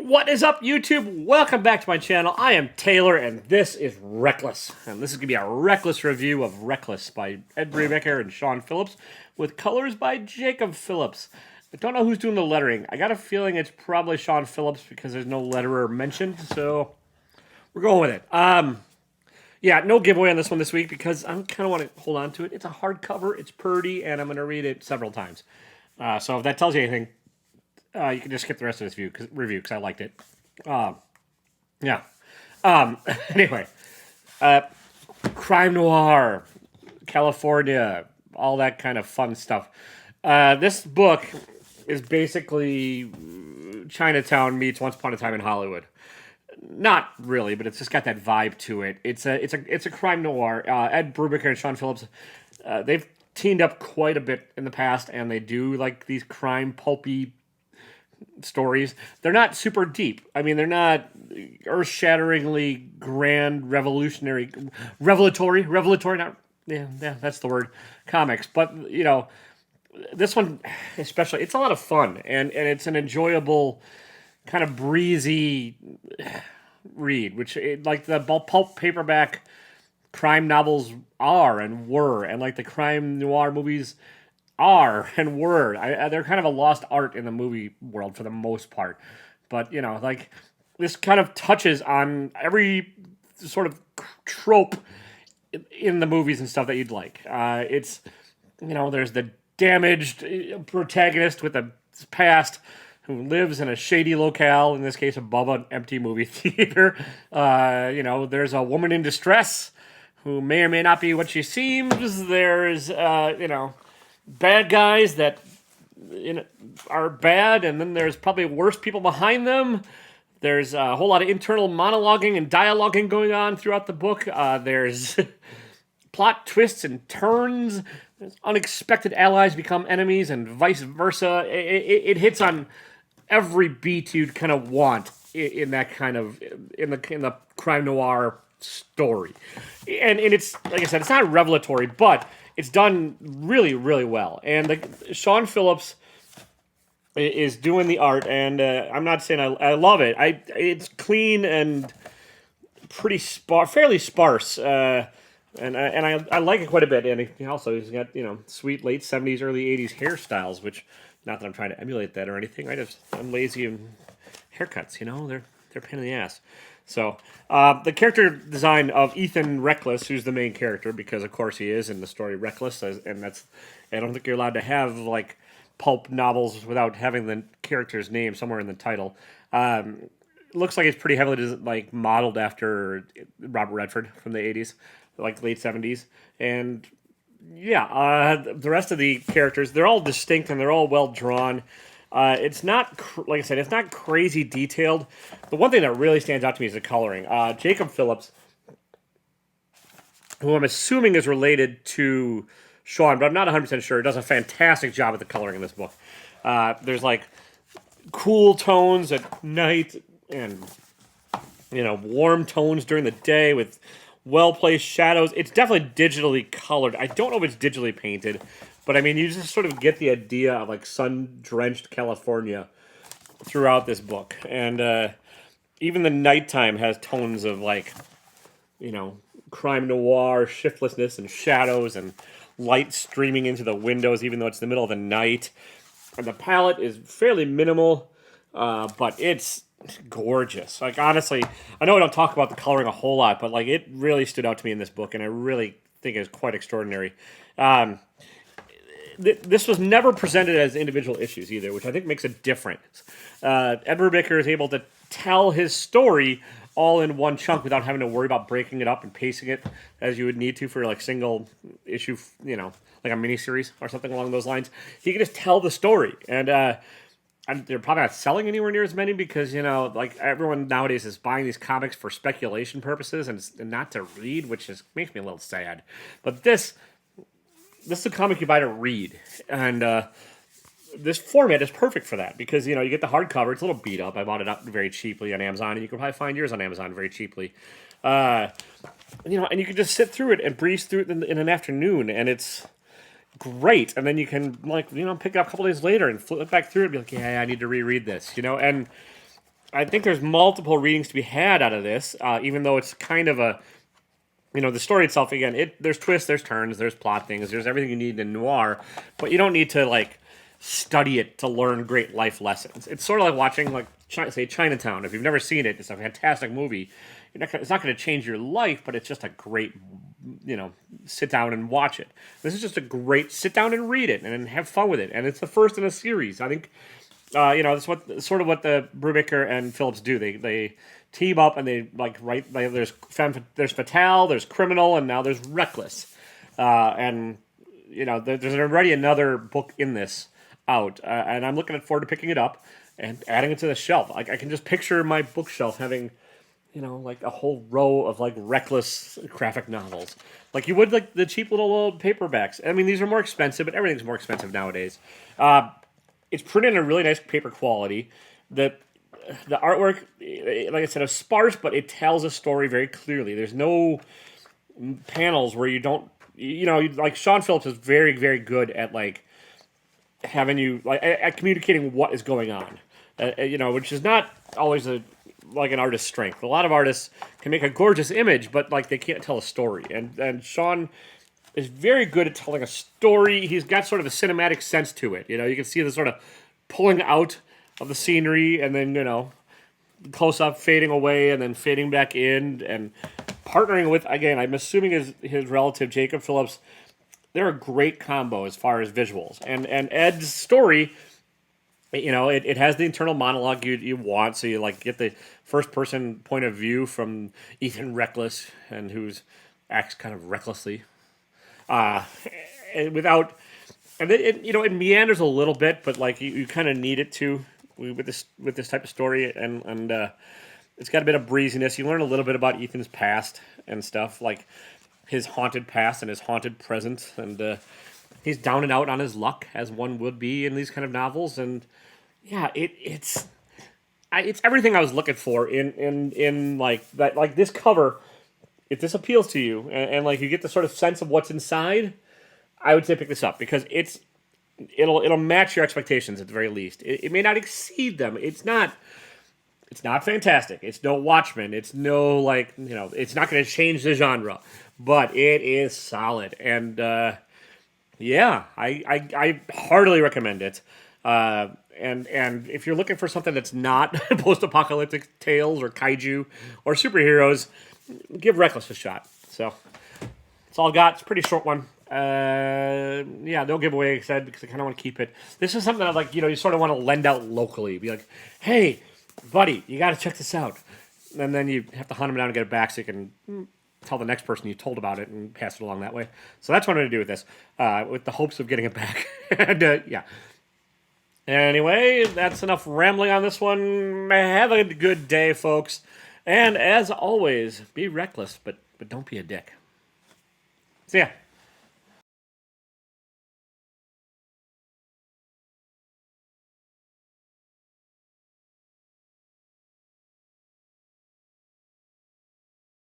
What is up, YouTube? Welcome back to my channel. I am Taylor, and this is Reckless. And this is going to be a Reckless review of Reckless by Brubaker and Sean Phillips, with colors by Jacob Phillips. I don't know who's doing the lettering. I got a feeling it's probably Sean Phillips because there's no letterer mentioned, so we're going with it. Yeah, no giveaway on this one this week because I kind of want to hold on to it. It's a hardcover, it's pretty, and I'm going to read it several times. So if that tells you anything, you can just skip the rest of this review because I liked it. Yeah. Anyway, crime noir, California, all that kind of fun stuff. This book is basically Chinatown meets Once Upon a Time in Hollywood. Not really, but it's just got that vibe to it. It's a crime noir. Ed Brubaker and Sean Phillips, they've teamed up quite a bit in the past, and they do like these crime pulpy stories. They're not super deep. I mean, they're not earth-shatteringly grand, revelatory. Not yeah, that's the word. Comics, but this one especially, it's a lot of fun and it's an enjoyable, kind of breezy read, which like the pulp paperback crime novels are and were, and like the crime noir movies are and were. They're kind of a lost art in the movie world for the most part. But, like this kind of touches on every sort of trope in the movies and stuff that you'd like. There's the damaged protagonist with a past who lives in a shady locale, in this case above an empty movie theater. There's a woman in distress who may or may not be what she seems. There's, bad guys that are bad, and then there's probably worse people behind them. There's a whole lot of internal monologuing and dialoguing going on throughout the book. There's plot twists and turns. There's unexpected allies become enemies, and vice versa. It hits on every beat you'd kind of want in that kind of in the crime noir story. And it's, like I said, it's not revelatory, but it's done really, really well. And Sean Phillips is doing the art, and I'm not saying I love it. It's clean and pretty fairly sparse, and I like it quite a bit. And he's got sweet late '70s, early '80s hairstyles, which, not that I'm trying to emulate that or anything. I'm lazy in haircuts. They're a pain in the ass. So, the character design of Ethan Reckless, who's the main character, because of course he is in the story Reckless, and I don't think you're allowed to have like pulp novels without having the character's name somewhere in the title. Looks like it's pretty heavily modeled after Robert Redford from the '80s, like late '70s, and yeah, the rest of the characters, they're all distinct and they're all well drawn. It's not, like I said, it's not crazy detailed. The one thing that really stands out to me is the coloring. Jacob Phillips, who I'm assuming is related to Sean, but I'm not 100% sure, does a fantastic job with the coloring in this book. There's like cool tones at night and, warm tones during the day with well-placed shadows. It's definitely digitally colored. I don't know if it's digitally painted, but I mean, you just sort of get the idea of like sun-drenched California throughout this book. And even the nighttime has tones of like, crime noir, shiftlessness and shadows and light streaming into the windows, even though it's the middle of the night. And the palette is fairly minimal, but it's gorgeous. Like, honestly, I know I don't talk about the coloring a whole lot, but like it really stood out to me in this book, and I really think it's quite extraordinary. This was never presented as individual issues either, which I think makes a difference. Ed Brubaker is able to tell his story all in one chunk without having to worry about breaking it up and pacing it as you would need to for like single issue, like a miniseries or something along those lines. He can just tell the story, and they're probably not selling anywhere near as many because like everyone nowadays is buying these comics for speculation purposes and not to read, which makes me a little sad. But this is a comic you buy to read, and this format is perfect for that because you get the hardcover. It's a little beat up. I bought it up very cheaply on Amazon, and you can probably find yours on Amazon very cheaply. And you can just sit through it and breeze through it in an afternoon, and it's great. And then you can pick it up a couple days later and flip back through it and be like, yeah, I need to reread this, And I think there's multiple readings to be had out of this, even though it's kind of a, the story itself, again, there's twists, there's turns, there's plot things, there's everything you need in noir, but you don't need to, like, study it to learn great life lessons. It's sort of like watching, like, say, Chinatown. If you've never seen it, it's a fantastic movie. It's not going to change your life, but it's just a great, sit down and watch it. This is just a great sit down and read it and have fun with it. And it's the first in a series. I think, that's what the Brubaker and Phillips do. They team up and they like write. There's Fatale, there's Criminal, and now there's Reckless. And there's already another book in this out, and I'm looking forward to picking it up and adding it to the shelf. Like, I can just picture my bookshelf having, like a whole row of like Reckless graphic novels, like you would like the cheap little paperbacks. I mean, these are more expensive, but everything's more expensive nowadays. It's printed in a really nice paper quality. The artwork, like I said, is sparse, but it tells a story very clearly. There's no panels where you don't, like Sean Phillips is very, very good at like having you like at communicating what is going on, which is not always like an artist's strength. A lot of artists can make a gorgeous image, but like they can't tell a story. And Sean is very good at telling a story. He's got sort of a cinematic sense to it. You can see the sort of pulling out of the scenery and then, close up fading away and then fading back in and partnering with, again, I'm assuming his relative Jacob Phillips. They're a great combo as far as visuals. And Ed's story, it has the internal monologue you want, so you like get the first person point of view from Ethan Reckless and who's acts kind of recklessly. And without, and it meanders a little bit, but like you kind of need it to with this type of story, and it's got a bit of breeziness. You learn a little bit about Ethan's past and stuff, like his haunted past and his haunted present, and he's down and out on his luck, as one would be in these kind of novels. And yeah, it's everything I was looking for in like that. Like this cover, if this appeals to you and like you get the sort of sense of what's inside, I would say pick this up because it'll match your expectations at the very least. It may not exceed them. It's not fantastic. It's no Watchmen. It's no like it's not going to change the genre, but it is solid. And yeah, I heartily recommend it. And if you're looking for something that's not post-apocalyptic tales or kaiju or superheroes, give Reckless a shot. So that's all I got. It's a pretty short one. Yeah, no giveaway, like I said, because I kind of want to keep it. This is something that, like, you sort of want to lend out locally. Be like, hey, buddy, you got to check this out. And then you have to hunt them down and get it back so you can tell the next person you told about it and pass it along that way. So that's what I'm going to do with this, with the hopes of getting it back. And, yeah. Anyway, that's enough rambling on this one. Have a good day, folks. And as always, be reckless, but don't be a dick. See ya.